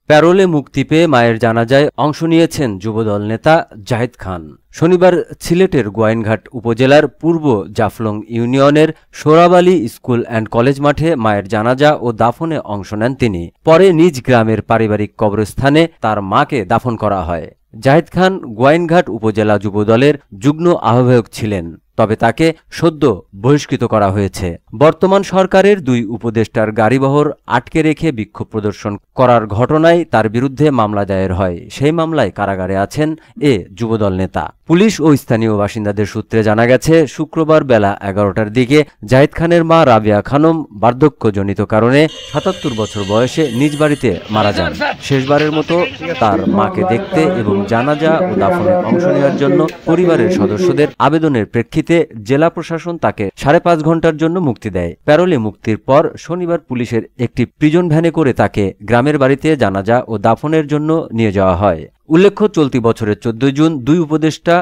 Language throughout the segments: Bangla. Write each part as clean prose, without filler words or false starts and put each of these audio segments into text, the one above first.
প্যারোলে মুক্তি পেয়ে মায়ের জানাজায় অংশ নিয়েছেন যুবদল নেতা জাহিদ খান। শনিবার সিলেটের গোয়াইনঘাট উপজেলার পূর্ব জাফলং ইউনিয়নের সোরাবালি স্কুল অ্যান্ড কলেজ মাঠে মায়ের জানাজা ও দাফনে অংশ নেন তিনি। পরে নিজ গ্রামের পারিবারিক কবরস্থানে তার মাকে দাফন করা হয়। জাহিদ খান গোয়াইনঘাট উপজেলা যুবদলের যুগ্ম আহ্বায়ক ছিলেন, তবে তাকে সদ্য বহিষ্কৃত করা হয়েছে। বর্তমান সরকারের দুই উপদেষ্টার গাড়িবহর আটকে রেখে বিক্ষোভ প্রদর্শন করার ঘটনায় তার বিরুদ্ধে মামলা দায়ের হয়। সেই মামলায় কারাগারে আছেন এ যুবদল নেতা। পুলিশ ও স্থানীয় বাসিন্দাদের সূত্রে জানা গেছে, শুক্রবার বেলা 11টার দিকে জাহিদ খানের মা রাবিয়া খানম বার্ধক্যজনিত কারণে ৭৭ বছর বয়সে নিজ বাড়িতে মারা যান। শেষবারের মতো তার মাকে দেখতে এবং জানাজা ও দাফনে অংশ নেওয়ার জন্য পরিবারের সদস্যদের আবেদনের প্রেক্ষিতে জেলা প্রশাসন তাকে 5.5 ঘন্টার জন্য মুক্তি দেয়। প্যারোলে মুক্তির পর শনিবার পুলিশের একটি প্রিজন ভ্যানে করে তাকে গ্রামের বাড়িতে জানাজা ও দাফনের জন্য নিয়ে যাওয়া হয়। উল্লেখ্য, চলতি বছরের 14 জুন দুই উপদেষ্টা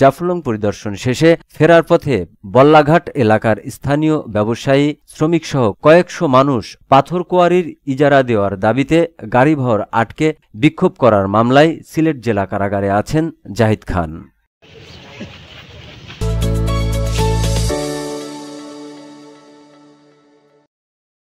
জাফলং পরিদর্শন শেষে ফেরার পথে বল্লাঘাট এলাকার স্থানীয় ব্যবসায়ী, শ্রমিকসহ কয়েকশো মানুষ পাথর কোয়ারির ইজারা দেওয়ার দাবিতে গাড়িবহর আটকে বিক্ষোভ করার মামলায় সিলেট জেলা কারাগারে আছেন জাহিদ খান।